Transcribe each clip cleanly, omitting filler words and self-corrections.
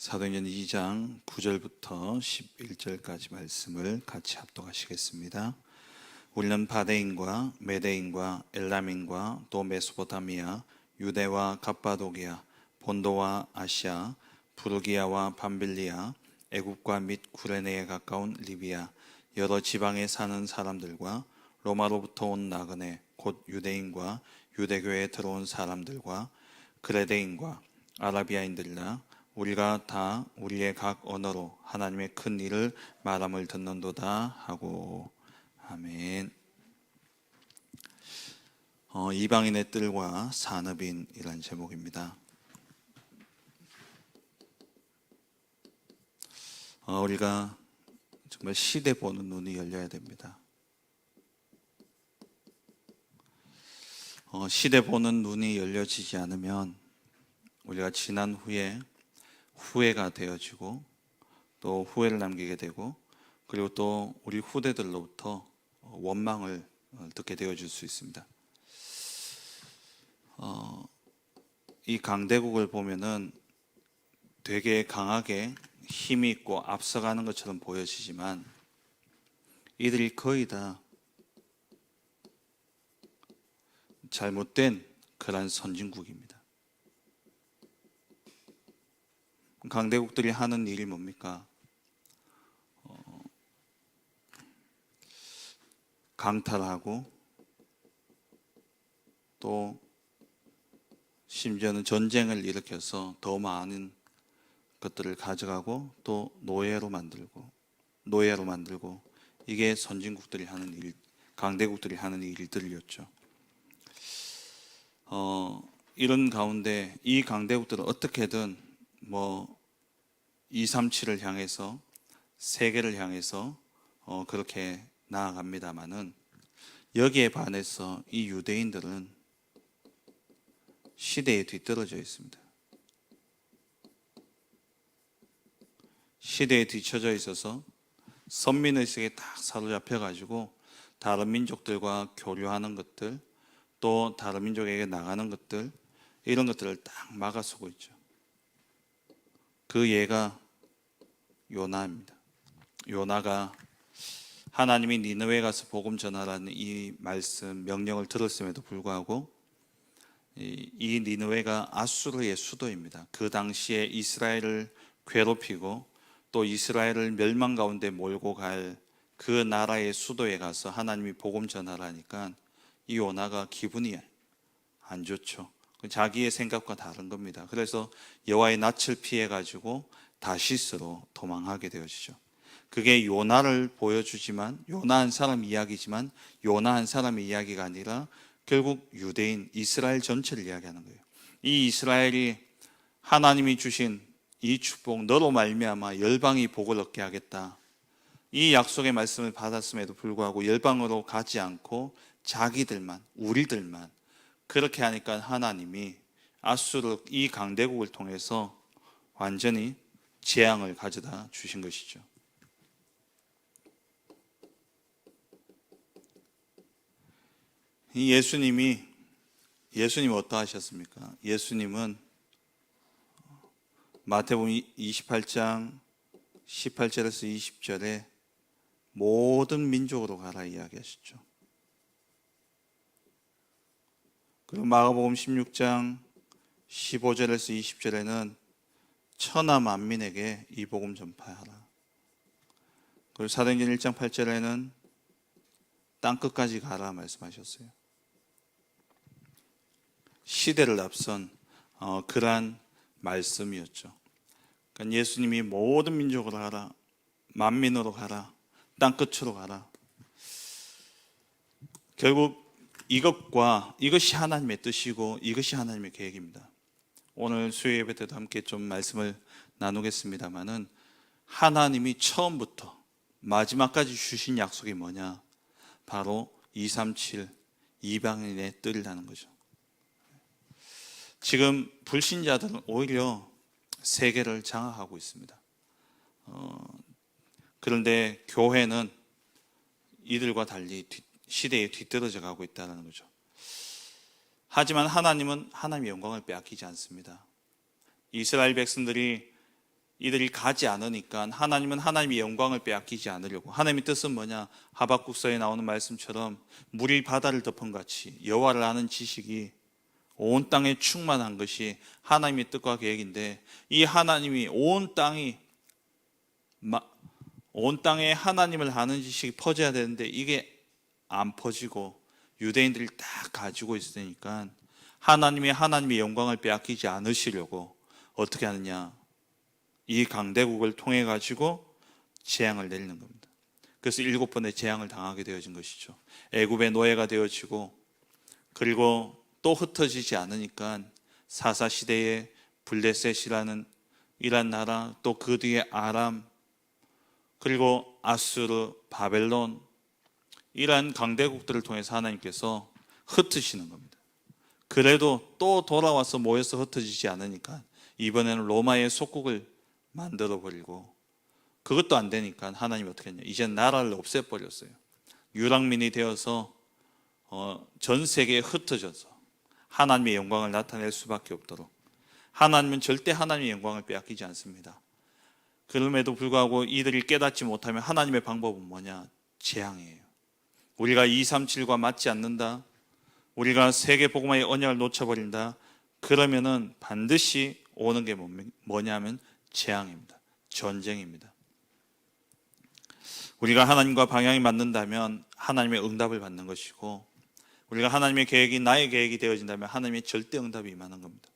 사도행전 2장 9절부터 11절까지 말씀을 같이 합독하시겠습니다. 우리는 바데인과 메데인과 엘람인과 또 메소포타미아, 유대와 갑바도기아, 본도와 아시아, 부르기아와 밤빌리아, 애굽과 및 구레네에 가까운 리비아, 여러 지방에 사는 사람들과 로마로부터 온 나그네 곧 유대인과 유대교에 들어온 사람들과 그레데인과 아라비아인들이라 우리가 다 우리의 각 언어로 하나님의 큰 일을 말함을 듣는도다 하고. 아멘. 이방인의 뜰과 산업인이라는 제목입니다. 우리가 정말 시대 보는 눈이 열려야 됩니다. 시대 보는 눈이 열려지지 않으면 우리가 지난 후에 후회가 되어지고 또 후회를 남기게 되고, 그리고 또 우리 후대들로부터 원망을 듣게 되어질 수 있습니다. 이 강대국을 보면은 되게 강하게 힘이 있고 앞서가는 것처럼 보여지지만 이들이 거의 다 잘못된 그런 선진국입니다. 강대국들이 하는 일이 뭡니까? 강탈하고 또 심지어는 전쟁을 일으켜서 더 많은 것들을 가져가고 또 노예로 만들고 이게 선진국들이 하는 일, 강대국들이 하는 일들이었죠. 이런 가운데 이 강대국들은 어떻게든 237을 향해서 세계를 향해서 그렇게 나아갑니다마는 여기에 반해서 이 유대인들은 시대에 뒤떨어져 있습니다. 시대에 뒤처져 있어서 선민의식에 딱 사로잡혀 가지고 다른 민족들과 교류하는 것들, 또 다른 민족에게 나가는 것들, 이런 것들을 딱 막아서고 있죠. 그 예가 요나입니다. 요나가 하나님이 니느웨에 가서 복음 전하라는 이 말씀 명령을 들었음에도 불구하고 이 니느웨가 아수르의 수도입니다. 그 당시에 이스라엘을 괴롭히고 또 이스라엘을 멸망 가운데 몰고 갈 그 나라의 수도에 가서 하나님이 복음 전하라니까 이 요나가 기분이 안 좋죠. 자기의 생각과 다른 겁니다. 그래서 여호와의 낯을 피해 가지고 다시스로 도망하게 되어지죠. 그게 요나를 보여주지만, 요나 한 사람 이야기지만 요나 한 사람의 이야기가 아니라 결국 유대인 이스라엘 전체를 이야기하는 거예요. 이 이스라엘이 하나님이 주신 이 축복, 너로 말미암아 열방이 복을 얻게 하겠다, 이 약속의 말씀을 받았음에도 불구하고 열방으로 가지 않고 자기들만, 우리들만 그렇게 하니까 하나님이 아수르 이 강대국을 통해서 완전히 재앙을 가져다 주신 것이죠. 이 예수님이 어떠하셨습니까? 예수님은 마태복음 28장 18절에서 20절에 모든 민족으로 가라 이야기하셨죠. 그리고 마가복음 16장 15절에서 20절에는 천하 만민에게 이 복음 전파하라. 그리고 사도행전 1장 8절에는 땅끝까지 가라 말씀하셨어요. 시대를 앞선 그러한 말씀이었죠. 그러니까 예수님이 모든 민족으로 가라, 만민으로 가라, 땅끝으로 가라. 결국 이것이 하나님의 뜻이고 이것이 하나님의 계획입니다. 오늘 수요 예배 때도 함께 좀 말씀을 나누겠습니다만은 하나님이 처음부터 마지막까지 주신 약속이 뭐냐? 바로 237 이방인의 뜰이라는 거죠. 지금 불신자들은 오히려 세계를 장악하고 있습니다. 그런데 교회는 이들과 달리 시대에 뒤떨어져 가고 있다는 거죠. 하지만 하나님은 하나님의 영광을 빼앗기지 않습니다. 이스라엘 백성들이 이들이 가지 않으니까 하나님은 하나님의 영광을 빼앗기지 않으려고, 하나님의 뜻은 뭐냐? 하박국서에 나오는 말씀처럼 물이 바다를 덮은 같이 여호와를 아는 지식이 온 땅에 충만한 것이 하나님의 뜻과 계획인데, 이 하나님이 온 땅에 하나님을 아는 지식이 퍼져야 되는데 이게 안 퍼지고 유대인들이 다 가지고 있으니까 하나님의 영광을 빼앗기지 않으시려고 어떻게 하느냐? 이 강대국을 통해 가지고 재앙을 내리는 겁니다. 그래서 7번의 재앙을 당하게 되어진 것이죠. 애굽의 노예가 되어지고, 그리고 또 흩어지지 않으니까 사사시대에 블레셋이라는 이란 나라, 또 그 뒤에 아람, 그리고 아수르, 바벨론, 이러한 강대국들을 통해서 하나님께서 흩으시는 겁니다. 그래도 또 돌아와서 모여서 흩어지지 않으니까 이번에는 로마의 속국을 만들어버리고, 그것도 안 되니까 하나님이 어떻게 했냐? 이제 나라를 없애버렸어요. 유랑민이 되어서 전 세계에 흩어져서 하나님의 영광을 나타낼 수밖에 없도록. 하나님은 절대 하나님의 영광을 빼앗기지 않습니다. 그럼에도 불구하고 이들이 깨닫지 못하면 하나님의 방법은 뭐냐? 재앙이에요. 우리가 237과 맞지 않는다, 우리가 세계복음화의 언약을 놓쳐버린다, 그러면은 반드시 오는 게 뭐냐면 재앙입니다. 전쟁입니다. 우리가 하나님과 방향이 맞는다면 하나님의 응답을 받는 것이고, 우리가 하나님의 계획이 나의 계획이 되어진다면 하나님의 절대 응답이 임하는 겁니다.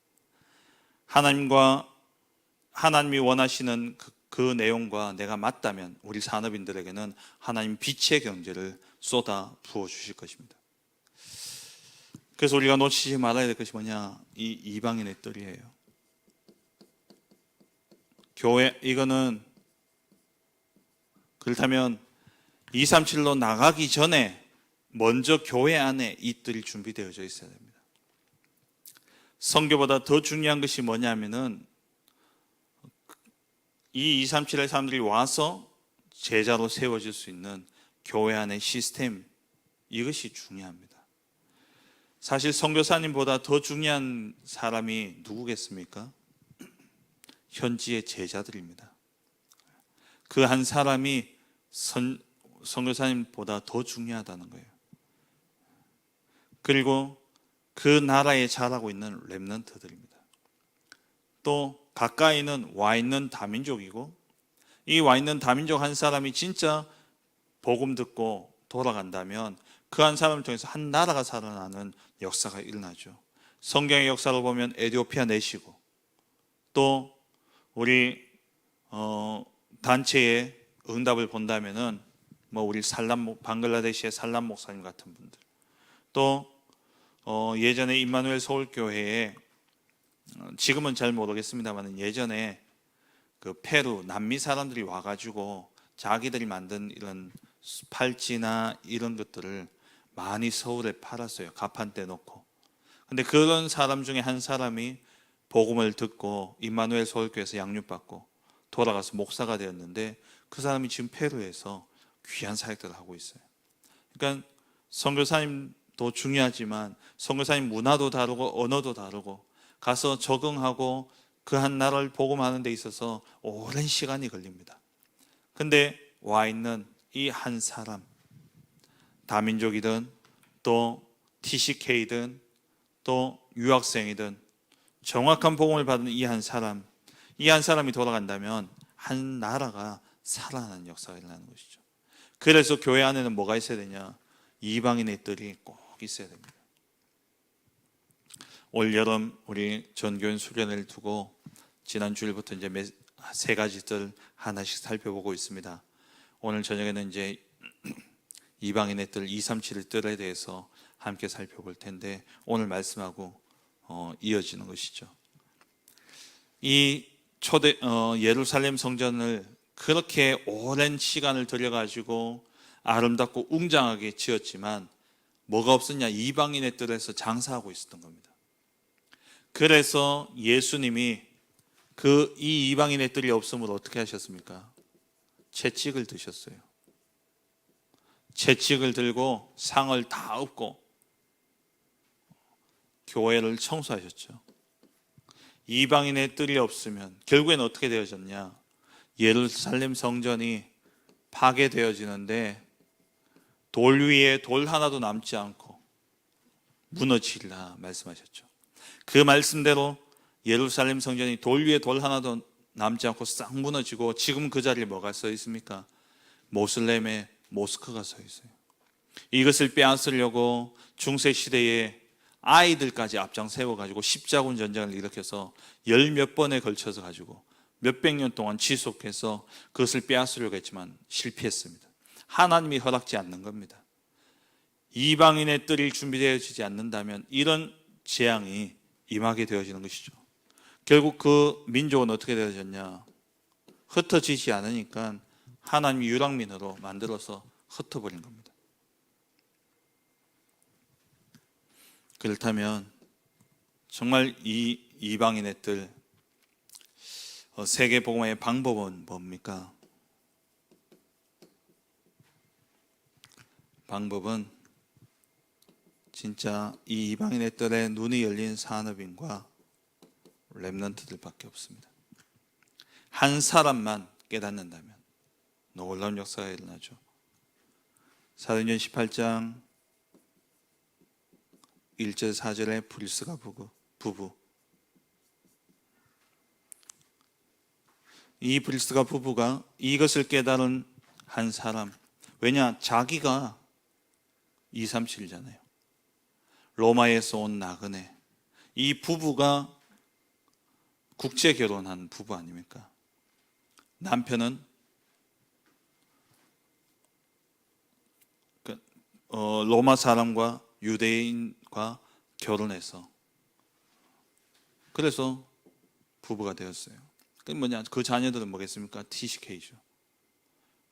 하나님이 원하시는 그 내용과 내가 맞다면 우리 산업인들에게는 하나님 빛의 경제를 쏟아 부어 주실 것입니다. 그래서 우리가 놓치지 말아야 될 것이 뭐냐? 이 이방인의 뜰이에요. 교회, 이거는 그렇다면 237로 나가기 전에 먼저 교회 안에 이 뜰이 준비되어져 있어야 됩니다. 선교보다 더 중요한 것이 뭐냐면은 이 237의 사람들이 와서 제자로 세워질 수 있는 교회 안의 시스템, 이것이 중요합니다. 사실 선교사님보다 더 중요한 사람이 누구겠습니까? 현지의 제자들입니다. 그 한 사람이 선교사님보다 더 중요하다는 거예요. 그리고 그 나라에 자라고 있는 렘넌트들입니다. 또 가까이는 와 있는 다민족이고, 이 와 있는 다민족 한 사람이 진짜 복음 듣고 돌아간다면 그 한 사람을 통해서 한 나라가 살아나는 역사가 일어나죠. 성경의 역사를 보면 에티오피아 내시고, 또 우리 단체의 응답을 본다면은 우리 방글라데시의 살람 목사님 같은 분들, 또 예전에 임마누엘 서울교회에, 지금은 잘 모르겠습니다만 예전에 그 페루 남미 사람들이 와가지고 자기들이 만든 이런 팔찌나 이런 것들을 많이 서울에 팔았어요. 가판대 놓고. 근데 그런 사람 중에 한 사람이 복음을 듣고 임마누엘 서울교회에서 양육받고 돌아가서 목사가 되었는데, 그 사람이 지금 페루에서 귀한 사역들을 하고 있어요. 그러니까 선교사님도 중요하지만 선교사님 문화도 다르고 언어도 다르고 가서 적응하고 그 한 나라를 복음하는 데 있어서 오랜 시간이 걸립니다. 근데 와 있는 이 한 사람, 다민족이든 또 TCK든 또 유학생이든 정확한 복음을 받은 이 한 사람이 돌아간다면 한 나라가 살아나는 역사가 일어나는 것이죠. 그래서 교회 안에는 뭐가 있어야 되냐? 이방인의 뜰이 꼭 있어야 됩니다. 올 여름 우리 전교인 수련회를 두고 지난 주일부터 이제 세 가지 뜰 하나씩 살펴보고 있습니다. 오늘 저녁에는 이제 이방인의 뜰 237 뜰에 대해서 함께 살펴볼 텐데, 오늘 말씀하고 이어지는 것이죠. 이 예루살렘 성전을 그렇게 오랜 시간을 들여가지고 아름답고 웅장하게 지었지만 뭐가 없었냐? 이방인의 뜰에서 장사하고 있었던 겁니다. 그래서 예수님이 이 이방인의 뜰이 없으므로 어떻게 하셨습니까? 채찍을 드셨어요. 채찍을 들고 상을 다 엎고 교회를 청소하셨죠. 이방인의 뜰이 없으면 결국에는 어떻게 되어졌냐? 예루살렘 성전이 파괴되어지는데 돌 위에 돌 하나도 남지 않고 무너지리라 말씀하셨죠. 그 말씀대로 예루살렘 성전이 돌 위에 돌 하나도 남지 않고 싹 무너지고 지금 그 자리에 뭐가 서 있습니까? 모슬렘의 모스크가 서 있어요. 이것을 빼앗으려고 중세시대에 아이들까지 앞장 세워가지고 십자군 전쟁을 일으켜서 열 몇 번에 걸쳐서 가지고 몇백 년 동안 지속해서 그것을 빼앗으려고 했지만 실패했습니다. 하나님이 허락지 않는 겁니다. 이방인의 뜰이 준비되어지지 않는다면 이런 재앙이 임하게 되어지는 것이죠. 결국 그 민족은 어떻게 되어졌냐? 흩어지지 않으니까 하나님이 유랑민으로 만들어서 흩어버린 겁니다. 그렇다면 정말 이 이방인의 뜰 세계 복음화의 방법은 뭡니까? 방법은 진짜 이 이방인의 뜰에 눈이 열린 산업인과 렘넌트들밖에 없습니다. 한 사람만 깨닫는다면 놀라운 역사가 일어나죠. 사도행전 18장 1절 4절에 브리스가 부부, 이 브리스가 부부가 이것을 깨달은 한 사람, 왜냐? 자기가 237잖아요. 로마에서 온 나그네, 이 부부가 국제 결혼한 부부 아닙니까? 남편은 로마 사람과 유대인과 결혼해서 그래서 부부가 되었어요. 그 뭐냐? 그 자녀들은 뭐겠습니까? TCK죠.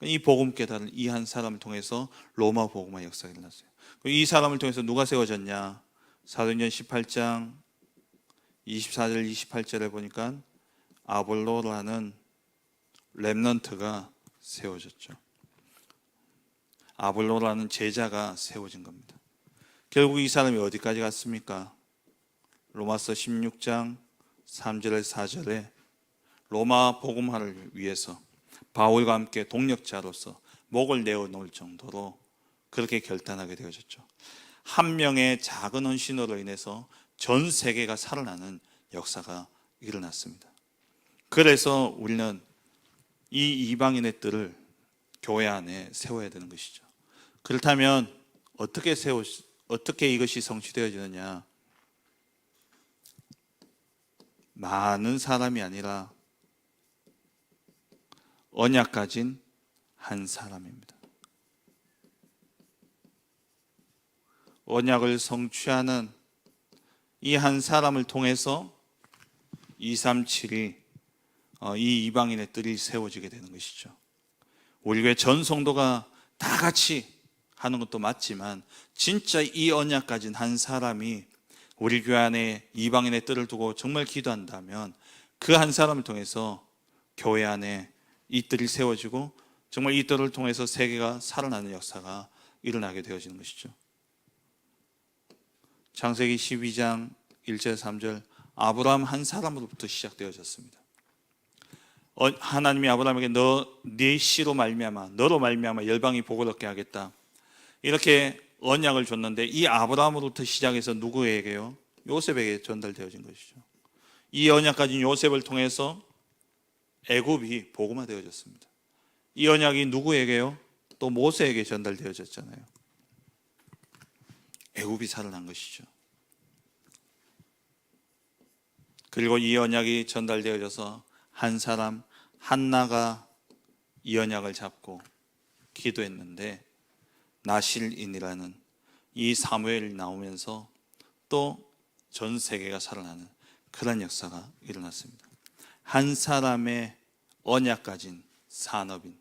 이 복음 깨달은 이 한 사람을 통해서 로마 복음화 역사가 일어났어요. 이 사람을 통해서 누가 세워졌냐? 사도행전 18장 24절 28절에 보니까 아볼로라는 렘넌트가 세워졌죠. 아볼로라는 제자가 세워진 겁니다. 결국 이 사람이 어디까지 갔습니까? 로마서 16장 3절에서 4절에 로마 복음화를 위해서 바울과 함께 동력자로서 목을 내어놓을 정도로 그렇게 결단하게 되어졌죠. 한 명의 작은 헌신으로 인해서 전 세계가 살아나는 역사가 일어났습니다. 그래서 우리는 이 이방인의 뜰을 교회 안에 세워야 되는 것이죠. 그렇다면 어떻게 이것이 성취되어지느냐? 많은 사람이 아니라 언약 가진 한 사람입니다. 언약을 성취하는 이 한 사람을 통해서 237이 이 이방인의 뜰이 세워지게 되는 것이죠. 우리 교회 전 성도가 다 같이 하는 것도 맞지만 진짜 이 언약 가진 한 사람이 우리 교회 안에 이방인의 뜰을 두고 정말 기도한다면 그 한 사람을 통해서 교회 안에 이 뜰이 세워지고 정말 이 뜰을 통해서 세계가 살아나는 역사가 일어나게 되어지는 것이죠. 창세기 12장 1절 3절 아브라함 한 사람으로부터 시작되어졌습니다. 하나님이 아브라함에게 네 씨로 말미암아 너로 말미암아 열방이 복을 얻게 하겠다 이렇게 언약을 줬는데 이 아브라함으로부터 시작해서 누구에게요? 요셉에게 전달되어진 것이죠. 이 언약 가진 요셉을 통해서 애굽이 복음화되어졌습니다. 이 언약이 누구에게요? 또 모세에게 전달되어졌잖아요. 애굽이 살아난 것이죠. 그리고 이 언약이 전달되어져서 한 사람 한나가 이 언약을 잡고 기도했는데 나실인이라는 이 사무엘이 나오면서 또 전 세계가 살아나는 그런 역사가 일어났습니다. 한 사람의 언약 가진 산업인,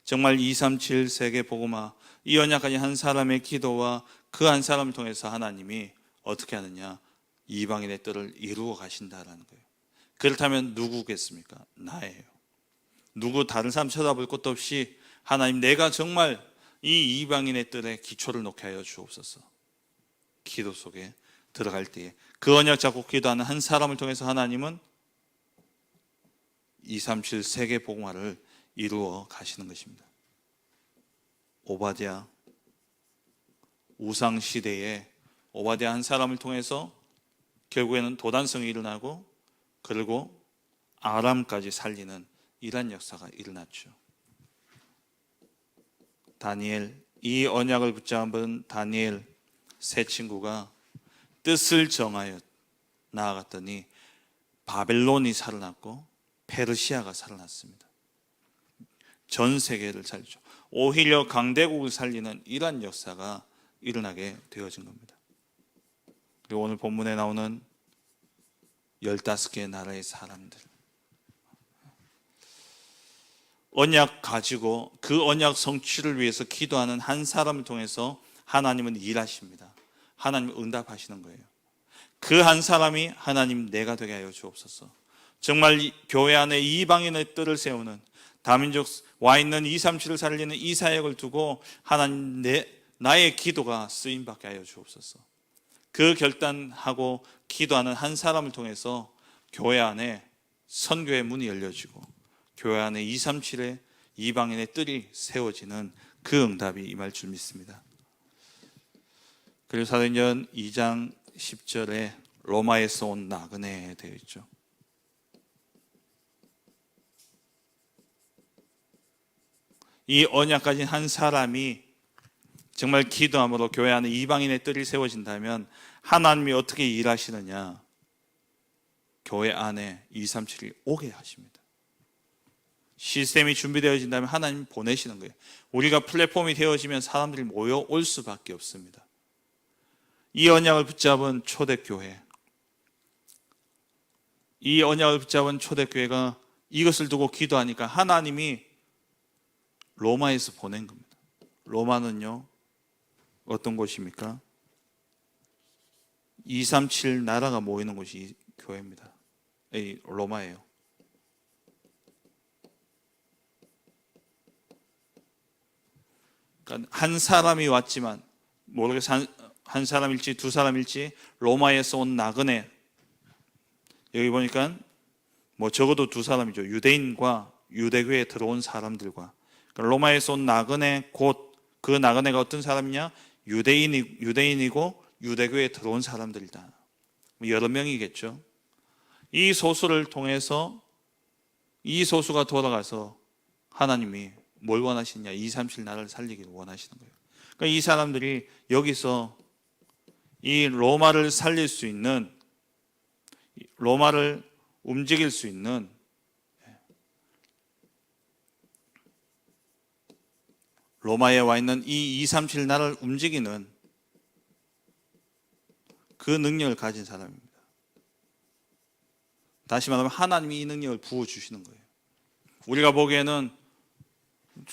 정말 237 세계 복음화, 이 언약 가진 한 사람의 기도와 그 한 사람을 통해서 하나님이 어떻게 하느냐? 이방인의 뜰을 이루어 가신다라는 거예요. 그렇다면 누구겠습니까? 나예요. 누구 다른 사람 쳐다볼 것도 없이 하나님, 내가 정말 이 이방인의 뜰에 기초를 놓게 하여 주옵소서. 기도 속에 들어갈 때에 그 언약 잡고 기도하는 한 사람을 통해서 하나님은 237 세계 복음화를 이루어 가시는 것입니다. 오바댜 우상 시대에 오바댜 한 사람을 통해서 결국에는 도단성이 일어나고 그리고 아람까지 살리는 이러한 역사가 일어났죠. 다니엘, 이 언약을 붙잡은 다니엘 세 친구가 뜻을 정하여 나아갔더니 바벨론이 살아났고 페르시아가 살아났습니다. 전 세계를 살리죠. 오히려 강대국을 살리는 이러한 역사가 일어나게 되어진 겁니다. 그리고 오늘 본문에 나오는 15개의 나라의 사람들, 언약 가지고 그 언약 성취를 위해서 기도하는 한 사람을 통해서 하나님은 일하십니다. 하나님은 응답하시는 거예요. 그 한 사람이 하나님 내가 되게 하여 주옵소서. 정말 교회 안에 이방인의 뜰을 세우는 다민족 와 있는 237을 살리는 이 사역을 두고 하나님 나의 기도가 쓰임받게 하여 주옵소서. 그 결단하고 기도하는 한 사람을 통해서 교회 안에 선교의 문이 열려지고 교회 안에 237의 이방인의 뜰이 세워지는 그 응답이 임할 줄 믿습니다. 그리고 사도행전 2장 10절에 로마에서 온 나그네 되어 있죠. 이 언약 가진 한 사람이 정말 기도함으로 교회 안에 이방인의 뜰이 세워진다면 하나님이 어떻게 일하시느냐? 교회 안에 237이 오게 하십니다. 시스템이 준비되어진다면 하나님 보내시는 거예요. 우리가 플랫폼이 되어지면 사람들이 모여올 수밖에 없습니다. 이 언약을 붙잡은 초대교회, 이 언약을 붙잡은 초대교회가 이것을 두고 기도하니까 하나님이 로마에서 보낸 겁니다. 로마는요, 어떤 곳입니까? 237 나라가 모이는 곳이 교회입니다. 로마예요. 그러니까 한 사람이 왔지만 모르겠어요. 한 사람일지 두 사람일지 로마에서 온 나그네, 여기 보니까 뭐 적어도 두 사람이죠. 유대인과 유대교에 들어온 사람들과, 그러니까 로마에서 온 나그네, 곧 그 나그네가 어떤 사람이냐? 유대인이고 유대교에 들어온 사람들이다. 여러 명이겠죠. 이 소수를 통해서 이 소수가 돌아가서 하나님이 뭘 원하시냐? 237 나라를 살리기를 원하시는 거예요. 그러니까 이 사람들이 여기서 이 로마를 살릴 수 있는, 로마를 움직일 수 있는, 로마에 와 있는 이 237 나라를 움직이는 그 능력을 가진 사람입니다. 다시 말하면 하나님이 이 능력을 부어주시는 거예요. 우리가 보기에는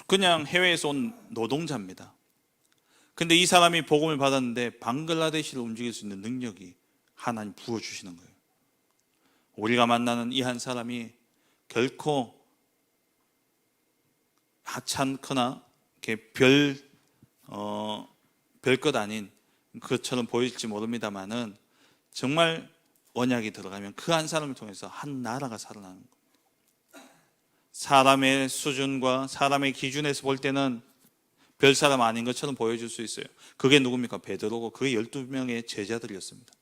그냥 해외에서 온 노동자입니다. 근데 이 사람이 복음을 받았는데 방글라데시를 움직일 수 있는 능력이 하나님 부어주시는 거예요. 우리가 만나는 이 한 사람이 결코 하찮거나 별것 아닌 것처럼 보일지 모릅니다만은 정말 언약이 들어가면 그 한 사람을 통해서 한 나라가 살아나는 겁니다. 사람의 수준과 사람의 기준에서 볼 때는 별 사람 아닌 것처럼 보여줄 수 있어요. 그게 누굽니까? 베드로고 그게 12명의 제자들이었습니다.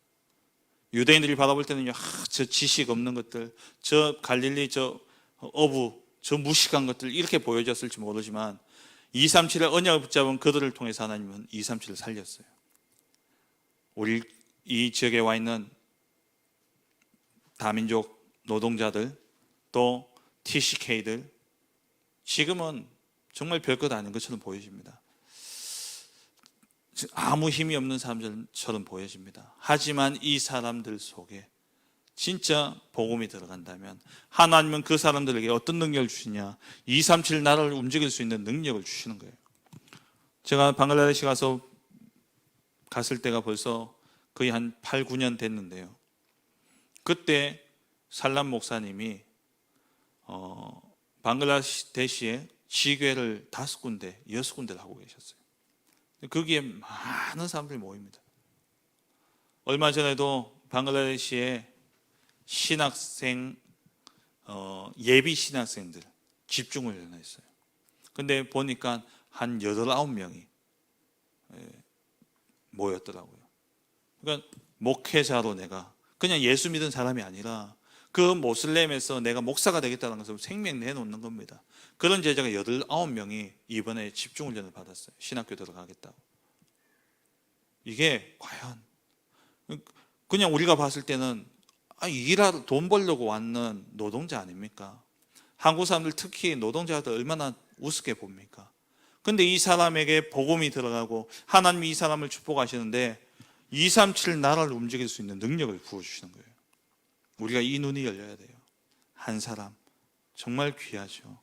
유대인들이 바라볼 때는 저 지식 없는 것들, 저 갈릴리, 저 어부, 저 무식한 것들 이렇게 보여졌을지 모르지만 237의 언약을 붙잡은 그들을 통해서 하나님은 237을 살렸어요. 우리 이 지역에 와 있는 다민족 노동자들, 또 TCK들, 지금은 정말 별것 아닌 것처럼 보여집니다. 아무 힘이 없는 사람들처럼 보여집니다. 하지만 이 사람들 속에 진짜 복음이 들어간다면 하나님은 그 사람들에게 어떤 능력을 주시냐? 237 나라를 움직일 수 있는 능력을 주시는 거예요. 제가 방글라데시 갔을 때가 벌써 거의 한 8, 9년 됐는데요. 그때 살람 목사님이 방글라데시에 지교회를 5군데, 6군데를 하고 계셨어요. 거기에 많은 사람들이 모입니다. 얼마 전에도 방글라데시에 신학생 예비 신학생들 집중훈련을 했어요. 근데 보니까 한 8, 9명이 모였더라고요. 그러니까 목회자로 내가 그냥 예수 믿은 사람이 아니라 그 모슬렘에서 내가 목사가 되겠다는 것을 생명 내놓는 겁니다. 그런 제자가 8, 9명이 이번에 집중훈련을 받았어요. 신학교 들어가겠다고. 이게 과연 그냥 우리가 봤을 때는 일하러 돈 벌려고 왔는 노동자 아닙니까? 한국 사람들 특히 노동자들 얼마나 우습게 봅니까? 근데 이 사람에게 복음이 들어가고 하나님이 이 사람을 축복하시는데 237 나라를 움직일 수 있는 능력을 부어주시는 거예요. 우리가 이 눈이 열려야 돼요. 한 사람 정말 귀하죠.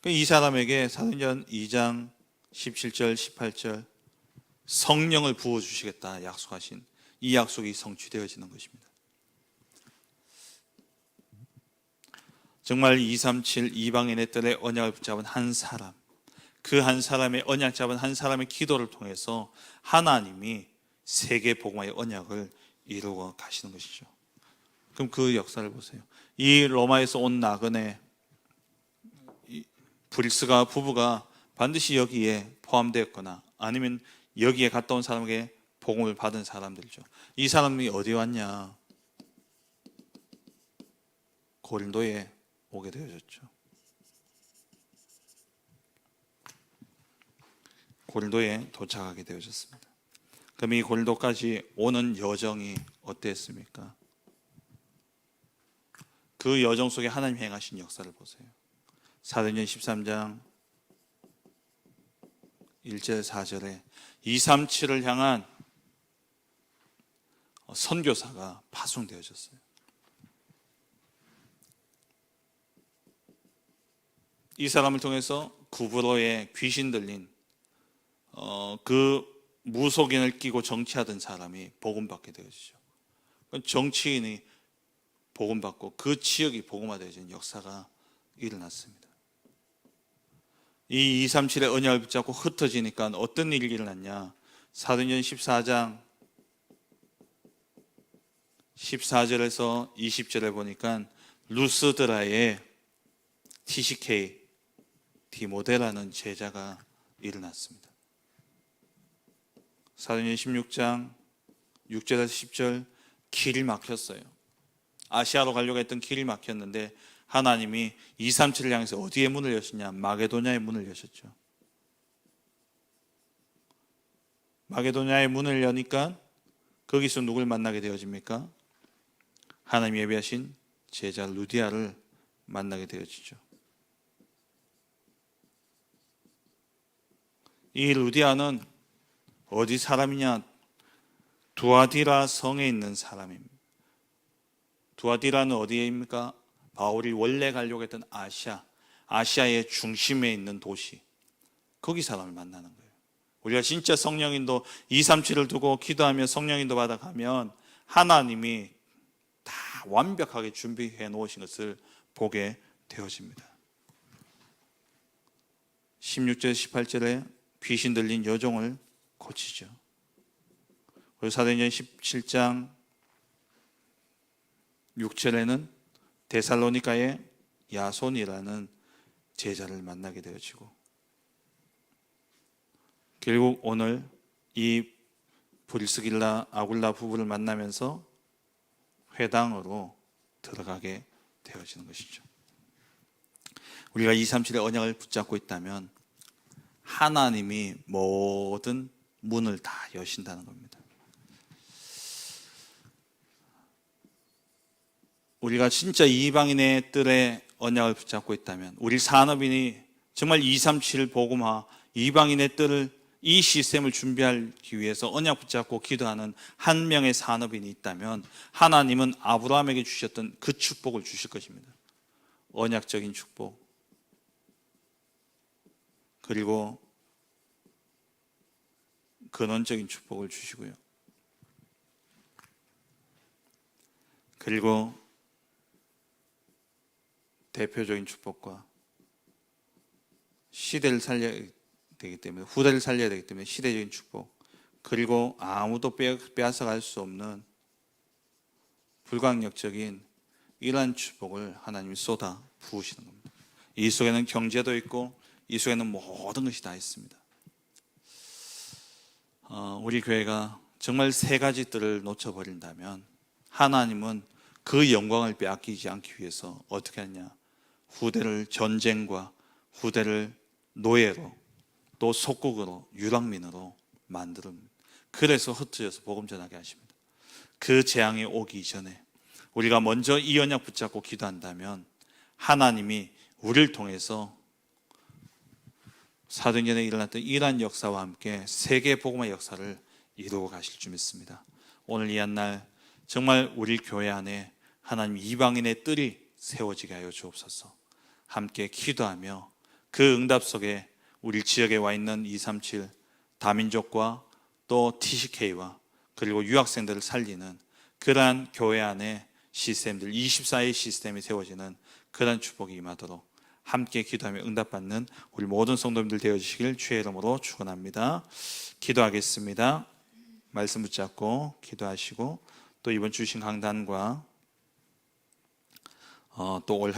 이 사람에게 사도행전 2장 17절 18절 성령을 부어주시겠다 약속하신 이 약속이 성취되어지는 것입니다. 정말 237 이방인의 뜰에 언약을 붙잡은 한 사람, 그 한 사람의 언약 잡은 한 사람의 기도를 통해서 하나님이 세계 복음화의 언약을 이루어 가시는 것이죠. 그럼 그 역사를 보세요. 이 로마에서 온 나그네 브릭스가 부부가 반드시 여기에 포함되었거나 아니면 여기에 갔다 온 사람에게 복음을 받은 사람들이죠. 이 사람이 어디 왔냐? 고린도에 오게 되어졌죠. 고린도에 도착하게 되어졌습니다. 그럼 이 고린도까지 오는 여정이 어땠습니까? 그 여정 속에 하나님 행하신 역사를 보세요. 사도행전 13장 1절 4절에 237을 향한 선교사가 파송되어졌어요. 이 사람을 통해서 구브로에 귀신 들린 그 무속인을 끼고 정치하던 사람이 복음받게 되어지죠. 정치인이 복음받고 그 지역이 복음화되어진 역사가 일어났습니다. 이 237의 언약을 붙잡고 흩어지니까 어떤 일이 일어났냐? 사도행전 14장 14절에서 20절에 보니까 루스드라에 TCK 디모데라는 제자가 일어났습니다. 사도행전 16장 6절에서 10절 길이 막혔어요. 아시아로 가려고 했던 길이 막혔는데 하나님이 237을 향해서 어디에 문을 여셨냐? 마게도냐의 문을 여셨죠. 마게도냐의 문을 여니까 거기서 누굴 만나게 되어집니까? 하나님 예비하신 제자 루디아를 만나게 되어지죠. 이 루디아는 어디 사람이냐? 두아디라 성에 있는 사람입니다. 두아디라는 어디입니까? 바울이 원래 가려고 했던 아시아의 중심에 있는 도시, 거기 사람을 만나는 거예요. 우리가 진짜 성령인도 237을 두고 기도하며 성령인도 받아가면 하나님이 다 완벽하게 준비해 놓으신 것을 보게 되어집니다. 16절 18절에 귀신 들린 여종을 고치죠. 그리고 사도행전 17장 6절에는 데살로니가의 야손이라는 제자를 만나게 되어지고 결국 오늘 이 브리스길라 아굴라 부부를 만나면서 회당으로 들어가게 되어지는 것이죠. 우리가 237의 언약을 붙잡고 있다면 하나님이 모든 문을 다 여신다는 겁니다. 우리가 진짜 이방인의 뜰에 언약을 붙잡고 있다면 우리 산업인이 정말 237 복음화 이방인의 뜰을 이 시스템을 준비하기 위해서 언약 붙잡고 기도하는 한 명의 산업인이 있다면 하나님은 아브라함에게 주셨던 그 축복을 주실 것입니다. 언약적인 축복 그리고 근원적인 축복을 주시고요. 그리고 대표적인 축복과 시대를 살려야 되기 때문에 후대를 살려야 되기 때문에 시대적인 축복 그리고 아무도 빼앗아갈 수 없는 불가항력적인 이러한 축복을 하나님이 쏟아 부으시는 겁니다. 이 속에는 경제도 있고 이 속에는 모든 것이 다 있습니다. 우리 교회가 정말 세 가지 뜰을 놓쳐버린다면 하나님은 그 영광을 빼앗기지 않기 위해서 어떻게 하냐, 후대를 전쟁과 후대를 노예로 또 속국으로 유랑민으로 만듭니다. 그래서 흩어져서 복음 전하게 하십니다. 그 재앙이 오기 전에 우리가 먼저 이 언약 붙잡고 기도한다면 하나님이 우리를 통해서 사도행전에 일어났던 이러한 역사와 함께 세계 복음의 역사를 이루어 가실 줄 믿습니다. 오늘 이 한 날 정말 우리 교회 안에 하나님 이방인의 뜰이 세워지게 하여 주옵소서. 함께 기도하며 그 응답 속에 우리 지역에 와 있는 237 다민족과 또 TCK와 그리고 유학생들을 살리는 그러한 교회 안에 시스템들, 24의 시스템이 세워지는 그러한 축복이 임하도록 함께 기도하며 응답받는 우리 모든 성도님들 되어주시길 주의 이름으로 축원합니다. 기도하겠습니다. 말씀 붙잡고 기도하시고 또 이번 주신 강단과 또 올